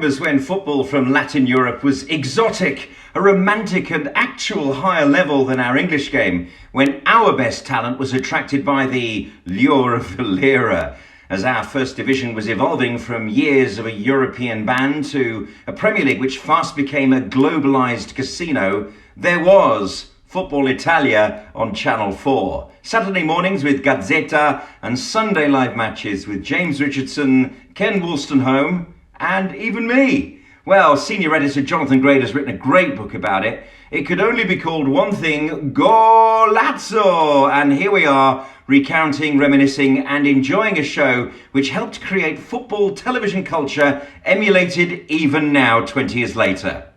remembers when football from Latin Europe was exotic, a romantic and actual higher level than our English game, when our best talent was attracted by the lure of the lira. As our first division was evolving from years of a European ban to a Premier League which fast became a globalised casino, there was Football Italia on Channel 4. Saturday mornings with Gazetta and Sunday live matches with James Richardson, Ken Wolstenholme and even me. Well, senior editor Jonathan Gould has written a great book about it. It could only be called one thing, Golazzo! And here we are, recounting, reminiscing and enjoying a show which helped create football television culture emulated even now 20 years later.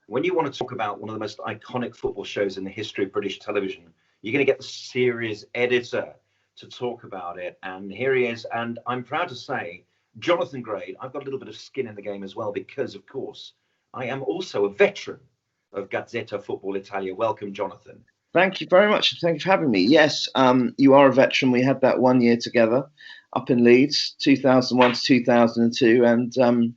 When you want to talk about one of the most iconic football shows in the history of British television, you're going to get the series editor to talk about it. And here he is. And I'm proud to say, Jonathan Gould, I've got a little bit of skin in the game as well, because, of course, I am also a veteran of Gazetta Football Italia. Welcome, Jonathan. Thank you very much. Thank you for having me. Yes, you are a veteran. We had that 1 year together up in Leeds, 2001 to 2002. And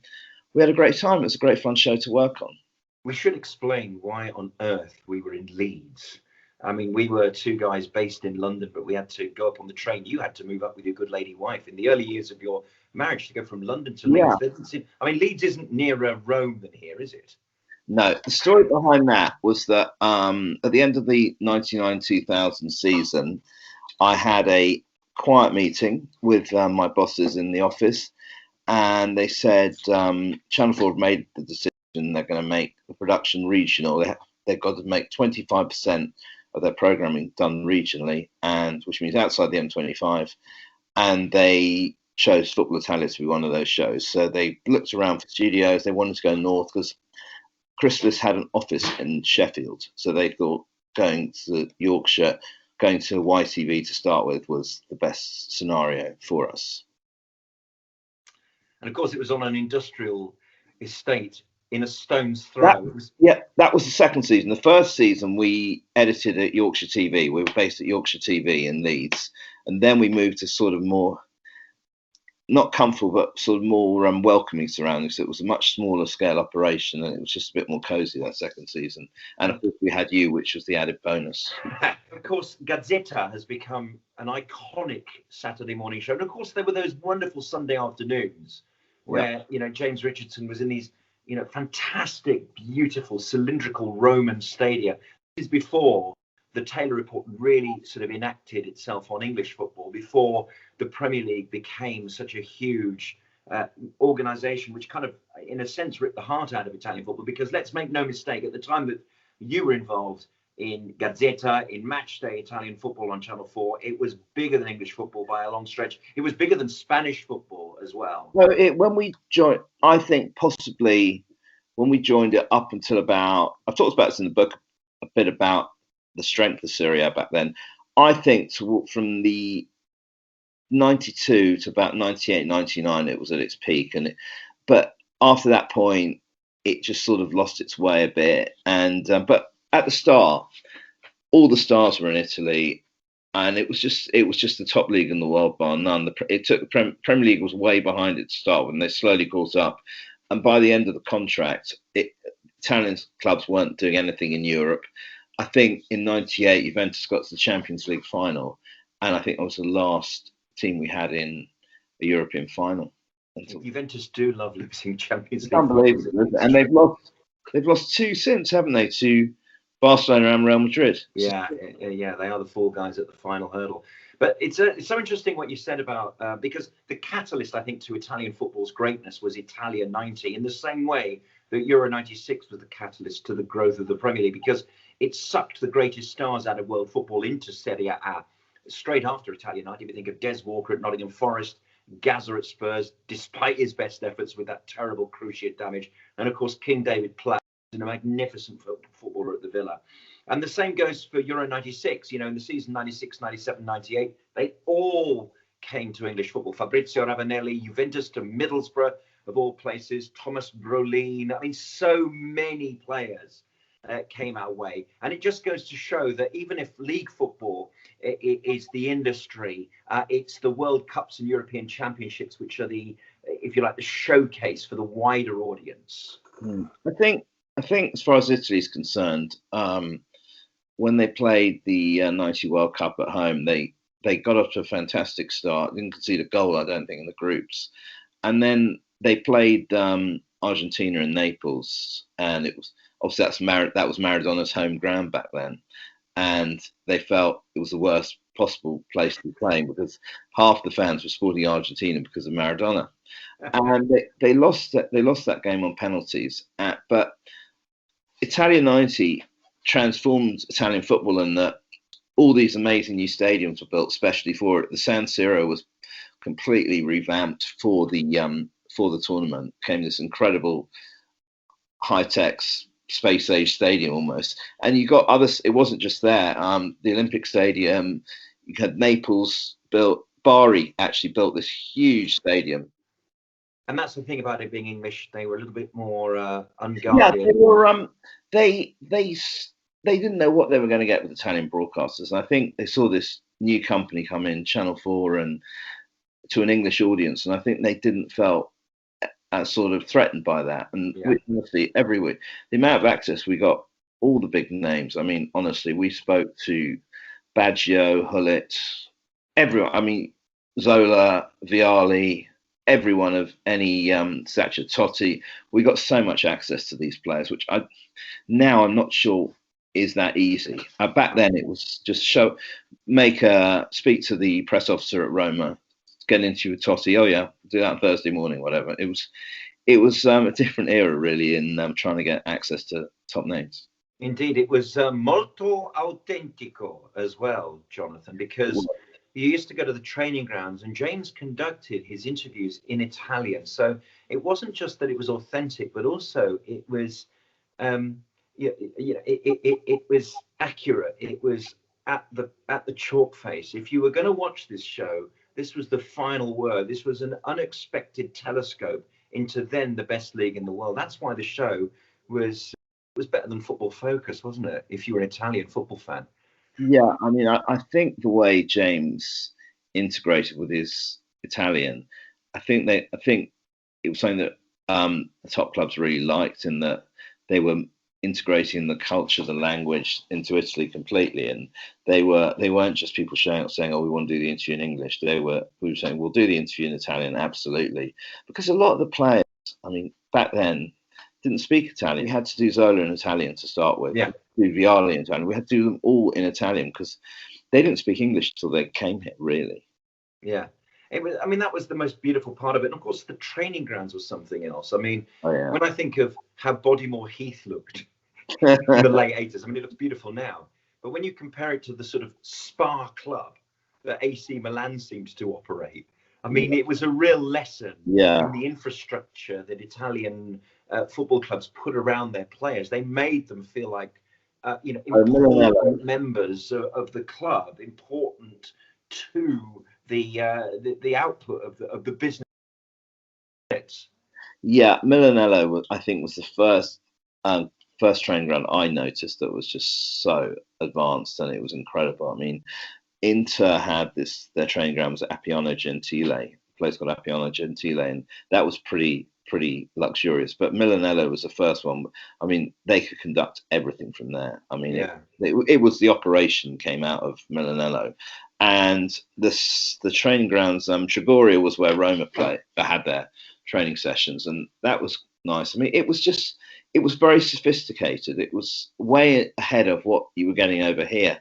we had a great time. It was a great fun show to work on. We should explain why on earth we were in Leeds. I mean, we were two guys based in London, but we had to go up on the train. You had to move up with your good lady wife in the early years of your marriage to go from London to Leeds. Yeah. I mean, Leeds isn't nearer Rome than here, is it? No. The story behind that was that at the end of the 99-2000 season, I had a quiet meeting with my bosses in the office, and they said Channel 4 had made the decision they're going to make the production regional. They've got to make 25% of their programming done regionally, and which means outside the M25. And they chose Football Italia to be one of those shows. So they looked around for studios. They wanted to go north because Chrysalis had an office in Sheffield. So they thought going to Yorkshire, going to YTV to start with was the best scenario for us. And of course, it was on an industrial estate in a stone's throw. That was the second season. The first season we edited at Yorkshire TV. We were based at Yorkshire TV in Leeds, and then we moved to sort of more, not comfortable, but sort of more welcoming surroundings. It was a much smaller scale operation, and it was just a bit more cozy that second season. And of course, we had you, which was the added bonus. Of course, Gazetta has become an iconic Saturday morning show, and of course, there were those wonderful Sunday afternoons where James Richardson was in these fantastic, beautiful, cylindrical Roman stadia. This is before the Taylor Report really sort of enacted itself on English football, before the Premier League became such a huge organisation, which kind of, in a sense, ripped the heart out of Italian football. Because let's make no mistake, at the time that you were involved in Gazetta, in Matchday Italian football on Channel 4, it was bigger than English football by a long stretch. It was bigger than Spanish football as well. Well, when we joined, I think possibly when we joined it up until about, I've talked about this in the book a bit about the strength of Serie A back then. I think from the 92 to about 98, 99, it was at its peak. But after that point, it just sort of lost its way a bit. And but at the start, all the stars were in Italy, and it was just the top league in the world, bar none. The Premier League was way behind it to start with, and they slowly caught up. And by the end of the contract, Italian clubs weren't doing anything in Europe. I think in '98, Juventus got to the Champions League final, and I think it was the last team we had in a European final. Juventus do love losing Champions League. Unbelievable, and they've lost two since, haven't they? To Barcelona and Real Madrid. Yeah, they are the fall guys at the final hurdle. But it's so interesting what you said about, because the catalyst, I think, to Italian football's greatness was Italia 90, in the same way that Euro 96 was the catalyst to the growth of the Premier League, because it sucked the greatest stars out of world football into Serie A. Straight after Italia 90, we think of Des Walker at Nottingham Forest, Gazza at Spurs, despite his best efforts with that terrible cruciate damage, and of course King David Platt, a magnificent footballer at the Villa. And the same goes for Euro 96. In the season 96, 97, 98, they all came to English football. Fabrizio Ravanelli, Juventus to Middlesbrough, of all places, Thomas Brolin. I mean, so many players came our way. And it just goes to show that even if league football is the industry, it's the World Cups and European Championships which are the if you like, the showcase for the wider audience? I think as far as Italy is concerned, when they played the '90 World Cup at home, they got off to a fantastic start. Didn't concede a goal, I don't think, in the groups, and then they played Argentina in Naples, and it was obviously that was Maradona's home ground back then, and they felt it was the worst possible place to be playing because half the fans were supporting Argentina because of Maradona, and they lost that game on penalties. But Italia '90 transformed Italian football in that all these amazing new stadiums were built especially for it. The San Siro was completely revamped for the tournament. Came this incredible high-tech space age stadium almost, and you got others. It wasn't just there. The Olympic Stadium. You had Naples built. Bari actually built this huge stadium. And that's the thing about it being English; they were a little bit more unguarded. Yeah, they were. They didn't know what they were going to get with Italian broadcasters. And I think they saw this new company come in, Channel 4, and to an English audience, and I think they didn't felt sort of threatened by that. And honestly, every week, the amount of access we got, all the big names. I mean, honestly, we spoke to Baggio, Hullet, everyone. I mean, Zola, Vialli, everyone of any stature, Totti. We got so much access to these players, which I'm not sure is that easy. Back then, it was just speak to the press officer at Roma, get into with Totti. Oh yeah, do that on Thursday morning, whatever. It was a different era really in trying to get access to top names. Indeed, it was molto autentico as well, Jonathan, because you used to go to the training grounds and James conducted his interviews in Italian. So it wasn't just that it was authentic, but also it was, it was accurate. It was at the chalk face. If you were going to watch this show, this was the final word. This was an unexpected telescope into then the best league in the world. That's why the show was better than Football Focus, wasn't it? If you were an Italian football fan. Yeah, I mean, I think the way James integrated with his Italian, I think it was something that the top clubs really liked, in that they were integrating the culture, the language into Italy completely, and they weren't just people saying, "Oh, we want to do the interview in English." We were saying, "We'll do the interview in Italian," absolutely, because a lot of the players, I mean, back then didn't speak Italian. We had to do Zola in Italian to start with. Yeah. Do Vialli in Italian. We had to do them all in Italian because they didn't speak English until they came here, really. Yeah. It was, I mean, that was the most beautiful part of it. And of course, the training grounds was something else. I mean, when I think of how Bodymore Heath looked in the late 80s, I mean, it looks beautiful now. But when you compare it to the sort of spa club that AC Milan seems to operate, I mean, it was a real lesson in the infrastructure that Italian football clubs put around their players. They made them feel like, important members of the club, important to the output of the business. Yeah, Milanello, I think, was the first training ground I noticed that was just so advanced, and it was incredible. I mean, Inter had their training ground was at Appiano Gentile, a place called Appiano Gentile, and that was pretty luxurious. But Milanello was the first one. I mean, they could conduct everything from there. I mean, it was the operation came out of Milanello, and the training grounds. Trigoria was where Roma had their training sessions, and that was nice. I mean, it was very sophisticated. It was way ahead of what you were getting over here.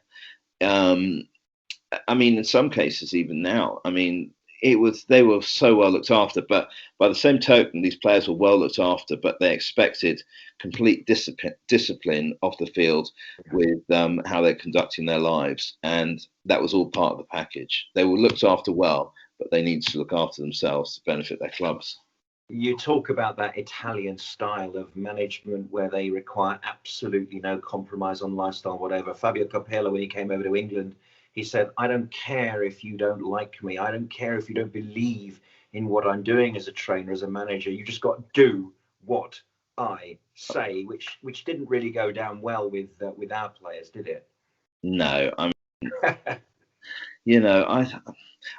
I mean, in some cases, even now, I mean, they were so well looked after. But by the same token, these players were well looked after, but they expected complete discipline off the field with how they're conducting their lives, and that was all part of the package. They were looked after well, but they needed to look after themselves to benefit their clubs. You talk about that Italian style of management where they require absolutely no compromise on lifestyle, whatever. Fabio Capello, when he came over to England, he said, "I don't care if you don't like me. I don't care if you don't believe in what I'm doing as a trainer, as a manager. You just got to do what I say," which didn't really go down well with our players, did it? No, I mean,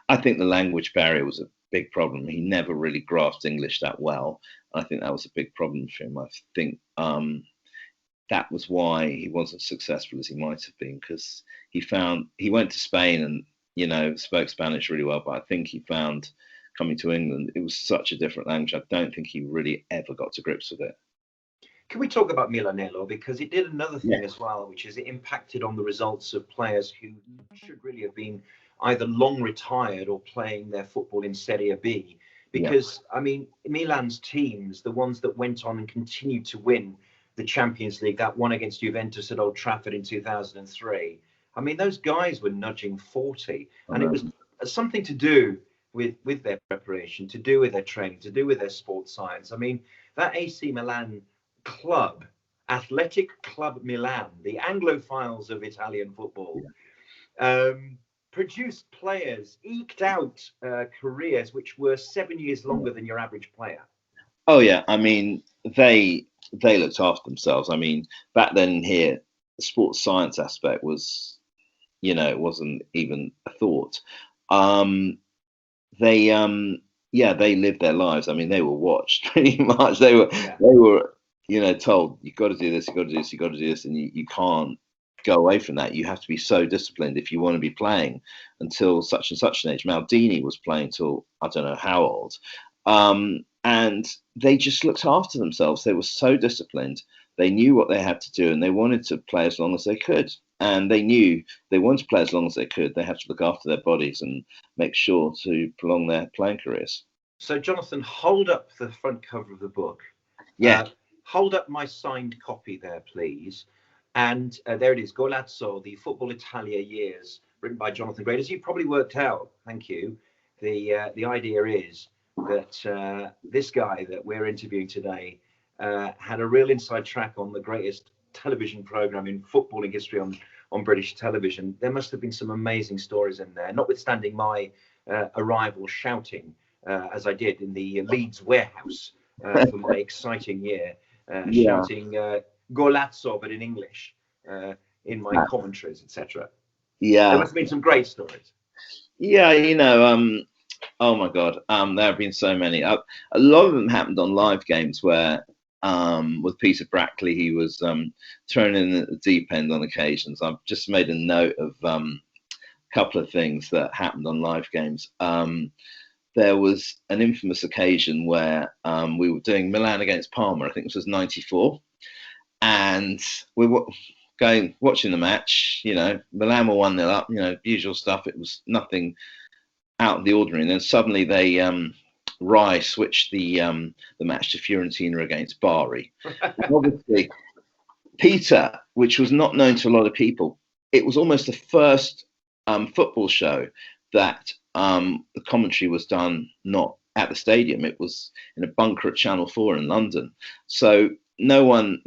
I think the language barrier was big problem. He never really grasped English that well. I think that was a big problem for him. I think that was why he wasn't successful as he might have been, because he went to Spain and, you know, spoke Spanish really well, but I think he found coming to England, it was such a different language. I don't think he really ever got to grips with it. Can we talk about Milanello? Because it did another thing as well, which is it impacted on the results of players who should really have been either long retired or playing their football in Serie B. Because, I mean, Milan's teams, the ones that went on and continued to win the Champions League, that one against Juventus at Old Trafford in 2003, I mean, those guys were nudging 40. And it was something to do with their preparation, to do with their training, to do with their sports science. I mean, that AC Milan club, Athletic Club Milan, the Anglophiles of Italian football, produced players, eked out careers which were 7 years longer than your average player. Oh yeah, I mean, they looked after themselves. I mean, back then here, the sports science aspect was, you know, it wasn't even a thought. They lived their lives. I mean, they were watched pretty much. They were, you know, told, you've got to do this, you've got to do this, you've got to do this, and you can't go away from that. You have to be so disciplined if you want to be playing until such and such an age. Maldini was playing till I don't know how old. And they just looked after themselves. They were so disciplined. They knew what they had to do, and they wanted to play as long as they could. And they knew they wanted to play as long as they could. They had to look after their bodies and make sure to prolong their playing careers. So, Jonathan, hold up the front cover of the book. Yeah. Hold up my signed copy there, please. And there it is, Golazzo, the Football Italia Years, written by Jonathan Gould. As you probably worked out, thank you, the idea is that this guy that we're interviewing today had a real inside track on the greatest television program in footballing history on British television. There must have been some amazing stories in there, notwithstanding my arrival shouting, as I did in the Leeds warehouse for my exciting year, shouting Golazzo, but in English, in my commentaries, etc. Yeah. There must have been some great stories. Yeah, you know, oh my God, there have been so many. A lot of them happened on live games where, with Peter Brackley, he was thrown in at the deep end on occasions. I've just made a note of a couple of things that happened on live games. There was an infamous occasion where we were doing Milan against Parma. I think this was '94, and we were watching the match. You know, Milan were 1-0 up. You know, usual stuff. It was nothing out of the ordinary. And then suddenly they Rai switched the match to Fiorentina against Bari. Obviously, Peter, which was not known to a lot of people, it was almost the first football show that the commentary was done not at the stadium. It was in a bunker at Channel 4 in London. So no one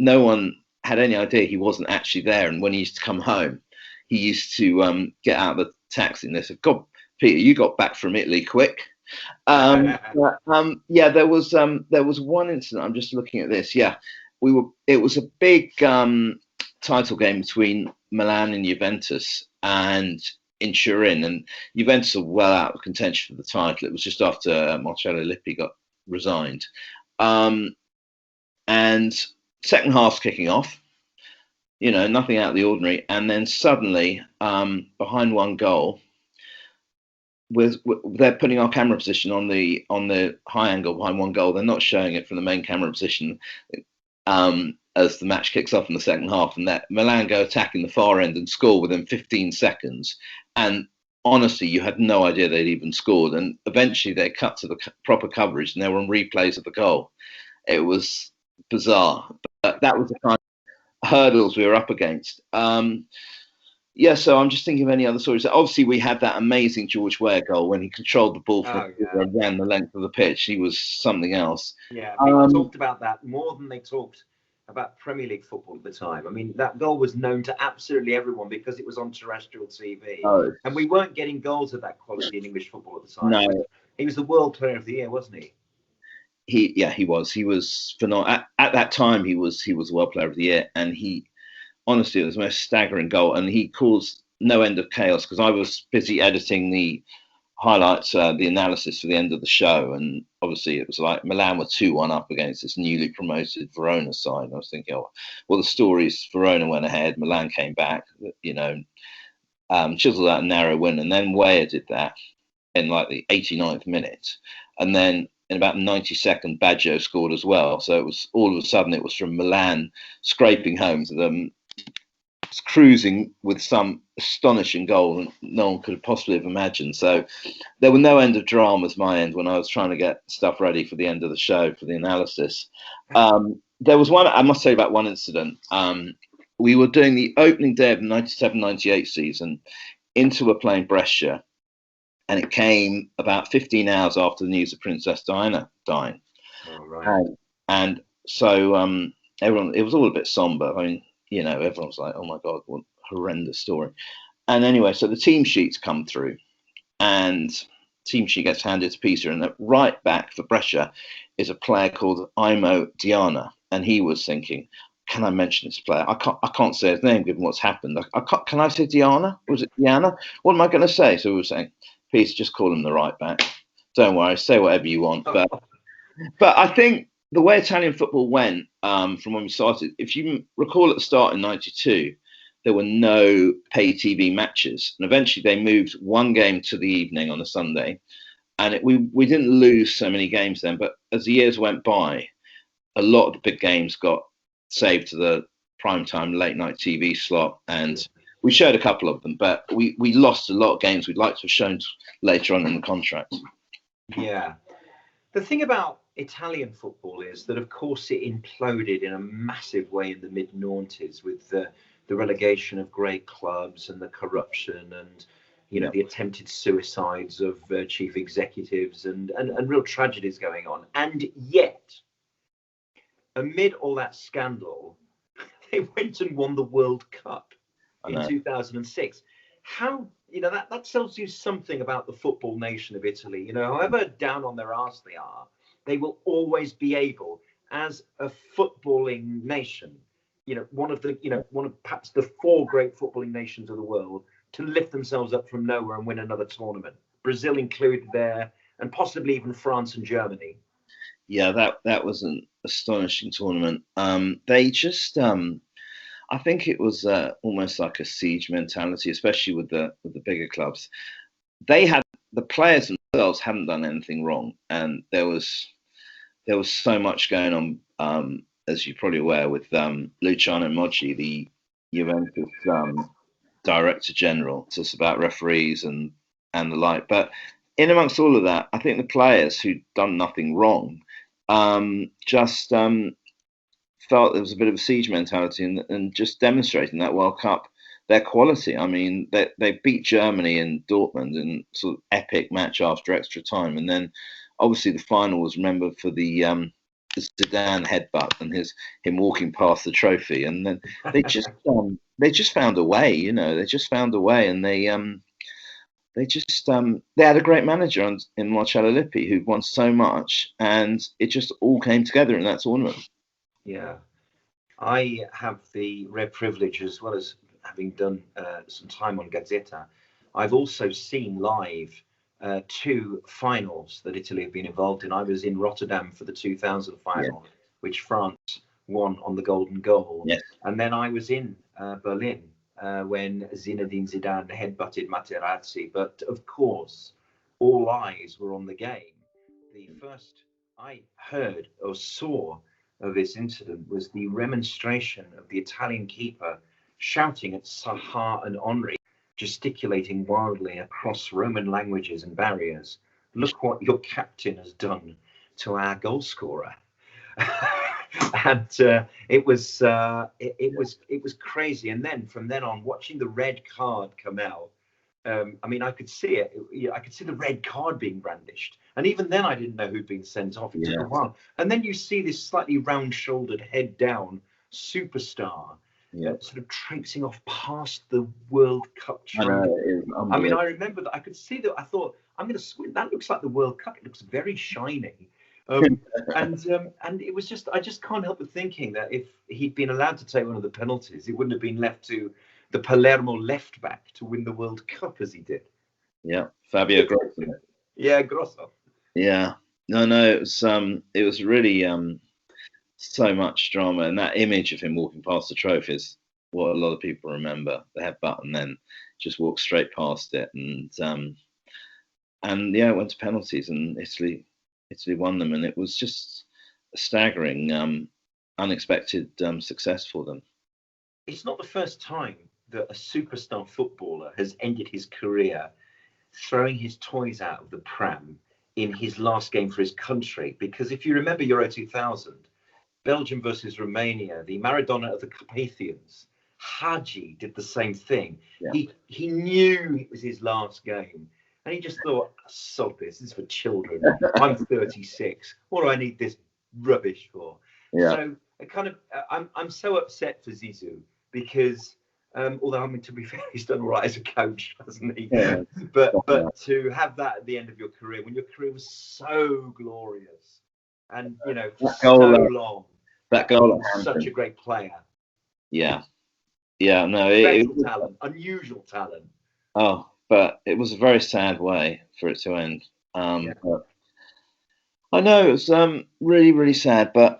had any idea he wasn't actually there. And when he used to come home, he used to get out of the taxi and they said, "God, Peter, you got back from Italy quick." Yeah, there was one incident. I'm just looking at this. Yeah, it was a big title game between Milan and Juventus, and in Turin, and Juventus were well out of contention for the title. It was just after Marcello Lippi got resigned, and second half's kicking off. You know, nothing out of the ordinary, and then suddenly, behind one goal, they're putting our camera position on the high angle behind one goal. They're not showing it from the main camera position as the match kicks off in the second half, and that Milan go attacking the far end and score within 15 seconds. And honestly, you had no idea they'd even scored. And eventually they cut to the proper coverage and they were on replays of the goal. It was bizarre, but that was the kind of hurdles we were up against. Yeah, so I'm just thinking of any other stories. Obviously, we had that amazing George Weah goal when he controlled the ball and ran the length of the pitch. He was something else. Yeah, people talked about that more than they talked about Premier League football at the time. I mean, that goal was known to absolutely everyone because it was on terrestrial TV. And we weren't getting goals of that quality in English football at the time. No. He was the World Player of the Year, wasn't he? He was. He was phenomenal. At that time, he was World Player of the Year, and honestly, it was the most staggering goal, and he caused no end of chaos because I was busy editing the highlights the analysis for the end of the show, and obviously it was like Milan were 2-1 up against this newly promoted Verona side. And I was thinking, oh, well, the stories, Verona went ahead, Milan came back, chiseled out a narrow win, and then Weah did that in like the 89th minute, and then in about the 92nd, Baggio scored as well. So it was all of a sudden it was from Milan scraping home to them cruising with some astonishing goal no one could possibly have imagined. So there were no end of dramas my end when I was trying to get stuff ready for the end of the show for the analysis. There was one, I must say about one incident. We were doing the opening day of the 97-98 season. Inter were playing Brescia, and it came about 15 hours after the news of Princess Diana dying. Oh, right. And so everyone, it was all a bit somber. I mean, everyone's like, oh my God, what a horrendous story. And anyway, so the team sheets come through, and team sheet gets handed to Peter, and right back for Brescia is a player called Imo Diana. And he was thinking, can I mention this player? I can't say his name given what's happened. Can I say Diana? Was it Diana? What am I going to say? So we were saying, Peter, just call him the right back. Don't worry, say whatever you want. But I think the way Italian football went from when we started, if you recall at the start in '92, there were no pay TV matches. And eventually they moved one game to the evening on a Sunday. And we didn't lose so many games then. But as the years went by, a lot of the big games got saved to the primetime late night TV slot. And we showed a couple of them, but we lost a lot of games we'd like to have shown later on in the contract. Yeah. The thing about Italian football is that, of course, it imploded in a massive way in the mid-noughties with the relegation of great clubs and the corruption and, the attempted suicides of chief executives and real tragedies going on. And yet, amid all that scandal, they went and won the World Cup in 2006. How, that tells you something about the football nation of Italy. However down on their arse they are, they will always be able, as a footballing nation, one of perhaps the 4 great footballing nations of the world, to lift themselves up from nowhere and win another tournament. Brazil included there, and possibly even France and Germany. Yeah, that was an astonishing tournament. They just, I think it was almost like a siege mentality, especially with the bigger clubs. The players themselves hadn't done anything wrong, and there was so much going on, as you're probably aware, with Luciano Moggi, the Juventus director general, just about referees and the like. But in amongst all of that, I think the players who'd done nothing wrong just felt there was a bit of a siege mentality and just demonstrating that World Cup their quality. I mean, they beat Germany in Dortmund in sort of epic match after extra time, and then obviously the final was remembered for the Zidane headbutt and him walking past the trophy, and then they just found a way. They just found a way, and they had a great manager in Marcello Lippi who'd won so much, and it just all came together in that tournament. Yeah, I have the rare privilege, as well as having done some time on Gazetta, I've also seen live 2 finals that Italy have been involved in. I was in Rotterdam for the 2000 final, which France won on the golden goal. Yes. And then I was in Berlin when Zinedine Zidane headbutted Materazzi. But of course, all eyes were on the game. The first I heard or saw of this incident was the remonstration of the Italian keeper shouting at Saha and Henry, gesticulating wildly across Roman languages and barriers. Look what your captain has done to our goal scorer. And it was crazy. And then from then on, watching the red card come out, I mean, I could see it. I could see the red card being brandished. And even then, I didn't know who'd been sent off. It took a while. And then you see this slightly round-shouldered, head-down superstar sort of traipsing off past the World Cup trophy. I mean, I remember that I could see that. I thought, I'm going to swim. That looks like the World Cup. It looks very shiny. And it was just, I just can't help but thinking that if he'd been allowed to take one of the penalties, it wouldn't have been left to the Palermo left back to win the World Cup as he did. Yeah, Fabio Grosso. Yeah, Grosso. Yeah, no, it was really so much drama, and that image of him walking past the trophy is what a lot of people remember. The headbutt, and then just walked straight past it, and yeah, it went to penalties, and Italy won them, and it was just a staggering, unexpected success for them. It's not the first time that a superstar footballer has ended his career throwing his toys out of the pram in his last game for his country. Because if you remember Euro 2000, Belgium versus Romania, the Maradona of the Carpathians, Hadji did the same thing. Yeah. He knew it was his last game, and he just thought, sod this is for children. I'm 36. What do I need this rubbish for? Yeah. So I'm so upset for Zizou, because although, I mean, to be fair, he's done all right as a coach, hasn't he? Yeah. But to have that at the end of your career, when your career was so glorious, and for so long, that goal, such a great player. Yeah, no, Special talent, unusual talent. Oh, but it was a very sad way for it to end. But I know it was really, really sad, but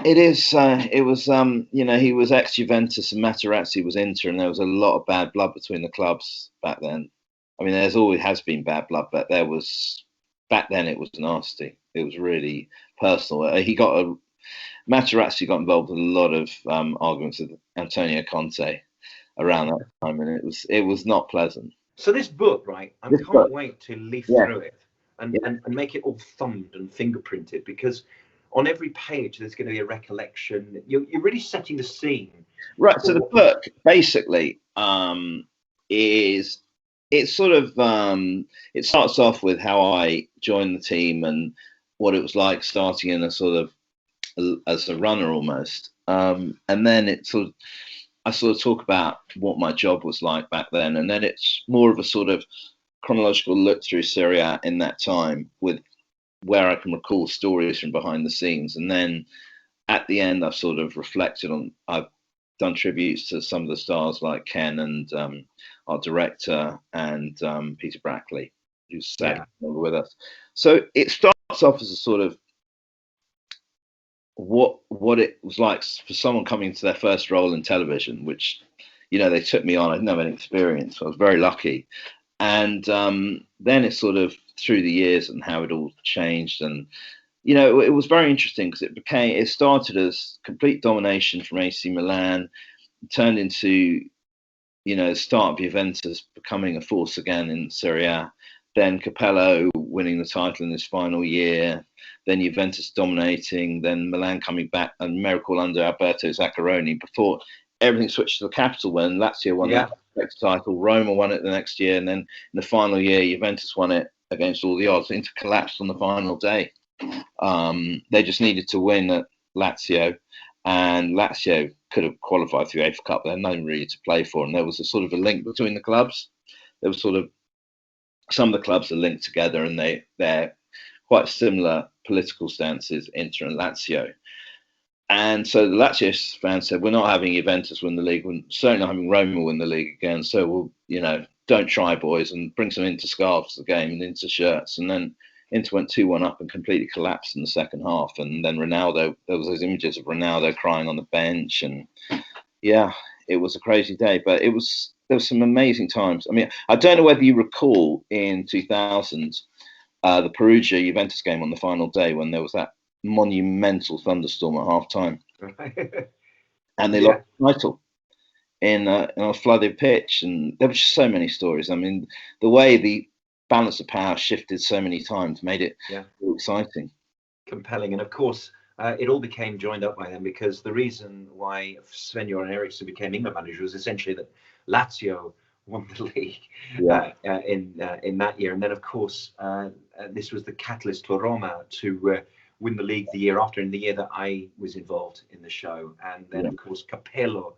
it was he was ex-Juventus and Materazzi was Inter, and there was a lot of bad blood between the clubs back then. I mean, there's always has been bad blood, but back then it was nasty. It was really personal. Materazzi got involved with a lot of arguments with Antonio Conte around that time, and it was not pleasant. So this book, right? I can't wait to leaf through it and make it all thumbed and fingerprinted, because on every page there's going to be a recollection. You're really setting the scene. Right. So the book basically it starts off with how I joined the team and what it was like starting in a sort of as a runner almost, and then I sort of talk about what my job was like back then, and then it's more of a sort of chronological look through Serie A in that time, with where I can recall stories from behind the scenes, and then at the end I've sort of reflected on. I've done tributes to some of the stars like Ken and our director and Peter Brackley, who's no longer with us. So it starts off as a sort of what it was like for someone coming to their first role in television, which they took me on. I didn't have any experience, so I was very lucky. And then it's sort of through the years and how it all changed, and it was very interesting because it started as complete domination from AC Milan, turned into the start of Juventus becoming a force again in Serie A, then Capello winning the title in his final year, then Juventus dominating, then Milan coming back, and miracle under Alberto Zaccheroni, before everything switched to the capital when Lazio won the next title, Roma won it the next year, and then in the final year Juventus won it against all the odds. Inter collapsed on the final day. They just needed to win at Lazio, and Lazio could have qualified for the UEFA Cup. They had nothing really to play for, and there was a sort of a link between the clubs. There was sort of some of the clubs are linked together, and they're quite similar political stances, Inter and Lazio. And so the Lazio fans said, we're not having Juventus win the league, we're certainly not having Roma win the league again, so we'll, don't try, boys, and bring some Inter scarves to the game and Inter shirts. And then Inter went 2-1 up and completely collapsed in the second half. And then Ronaldo, there was those images of Ronaldo crying on the bench, and it was a crazy day, but there was some amazing times. I mean, I don't know whether you recall in 2000, the Perugia Juventus game on the final day when there was that monumental thunderstorm at half time, and they lost the title in a flooded pitch, and there were just so many stories. I mean, the way the balance of power shifted so many times made it exciting, compelling, and of course it all became joined up by them, because the reason why Sven-Göran Eriksson became England manager was essentially that Lazio won the league in that year, and then of course this was the catalyst for Roma to win the league the year after, in the year that I was involved in the show. And then of course Capello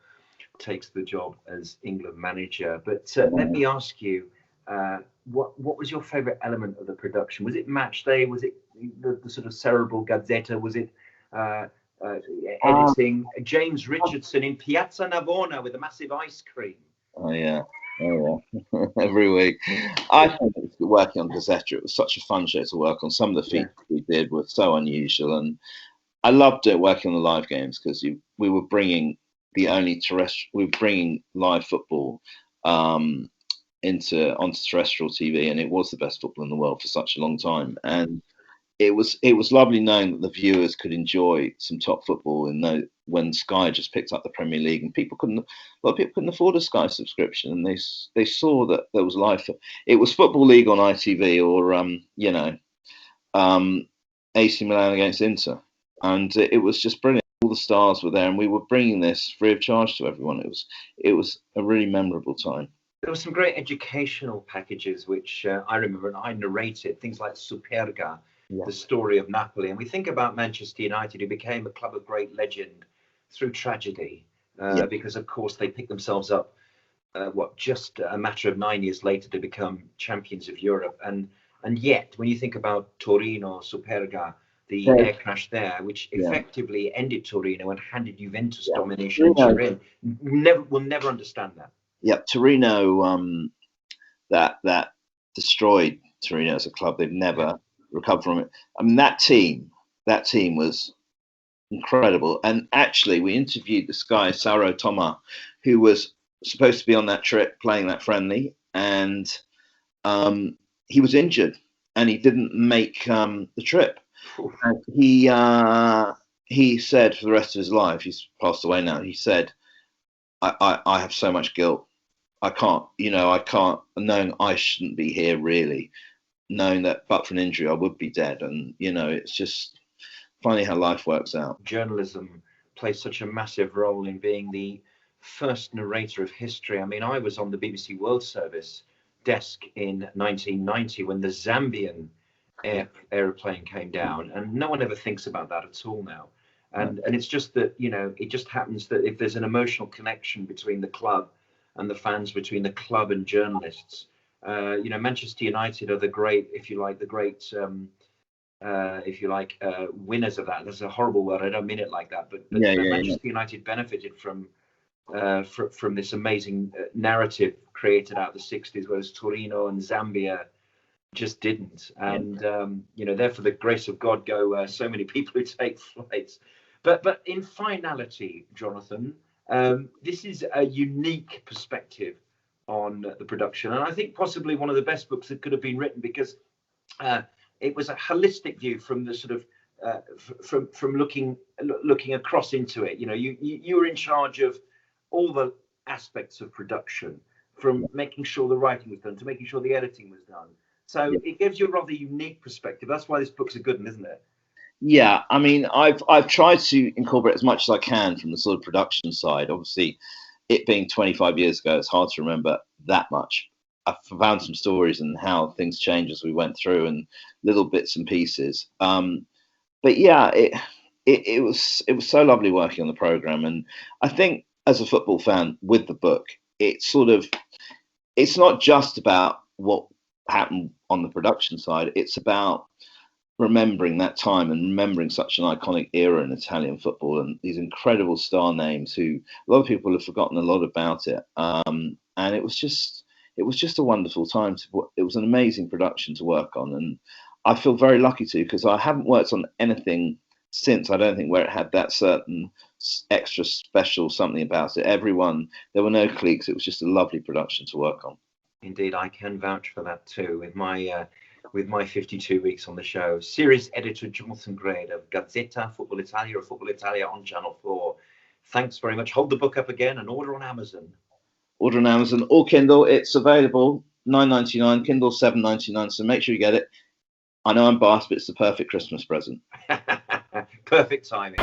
takes the job as England manager. But let me ask you, what was your favorite element of the production? Was it match day? Was it the sort of cerebral Gazetta? Was it editing? James Richardson in Piazza Navona with a massive ice cream. Oh yeah. Oh, yeah. Every week. I think working on Gazetta, it was such a fun show to work on. Some of the Yeah. features we did were so unusual, and I loved it working on the live games because we were bringing we were bringing live football um, onto terrestrial TV, and it was the best football in the world for such a long time. And it was lovely knowing that the viewers could enjoy some top football when Sky just picked up the Premier League, and a lot of people couldn't afford a Sky subscription, and they saw that there was live. It was Football League on ITV, or AC Milan against Inter, and it was just brilliant. All the stars were there, and we were bringing this free of charge to everyone. It was a really memorable time. There were some great educational packages, which I remember, and I narrated things like Superga, Yeah. the story of Napoli. And we think about Manchester United, who became a club of great legend through tragedy, Yeah. because, of course, they picked themselves up, just a matter of 9 years later to become champions of Europe. And yet, when you think about Torino, Superga, the air crash there, which effectively ended Torino and handed Juventus domination in Turin, we'll never understand that. Yeah, Torino, that destroyed Torino as a club. They've never recovered from it. I mean, that team was incredible. And actually, we interviewed this guy, Saro Toma, who was supposed to be on that trip playing that friendly, and he was injured and he didn't make the trip. And he said for the rest of his life, he's passed away now, he said, I have so much guilt. I can't, knowing I shouldn't be here, really, knowing that but for an injury I would be dead. And, it's just funny how life works out. Journalism plays such a massive role in being the first narrator of history. I mean, I was on the BBC World Service desk in 1990 when the Zambian aeroplane came down, and no one ever thinks about that at all now. And it's just that, it just happens that if there's an emotional connection between the club and the fans, between the club and journalists, Manchester United are the great, winners of that. That's a horrible word. I don't mean it like that, but Manchester United benefited from this amazing narrative created out of the 60s, whereas Torino and Zambia just didn't. And there, for the grace of God, go so many people who take flights. But in finality, Jonathan, this is a unique perspective on the production, and I think possibly one of the best books that could have been written, because it was a holistic view from the sort of from looking across into it. You were in charge of all the aspects of production, from making sure the writing was done to making sure the editing was done. So it gives you a rather unique perspective. That's why this book's a good one, isn't it? Yeah, I mean, I've tried to incorporate as much as I can from the sort of production side. Obviously, it being 25 years ago, it's hard to remember that much. I found some stories and how things changed as we went through, and little bits and pieces. But yeah, it was so lovely working on the program, and I think as a football fan with the book, it's not just about what happened on the production side. It's about remembering that time and remembering such an iconic era in Italian football, and these incredible star names who a lot of people have forgotten a lot about it. And it was just a wonderful time. It was an amazing production to work on, and I feel very lucky to, because I haven't worked on anything since, I don't think, where it had that certain extra special something about it. There were no cliques. It was just a lovely production to work on. Indeed, I can vouch for that too. With my 52 weeks on the show, series editor Jonathan Gould of Gazetta, Football Italia, or Football Italia on Channel 4. Thanks very much. Hold the book up again and order on Amazon. Order on Amazon or Kindle. It's available $9.99, Kindle $7.99. So make sure you get it. I know I'm biased, but it's the perfect Christmas present. Perfect timing.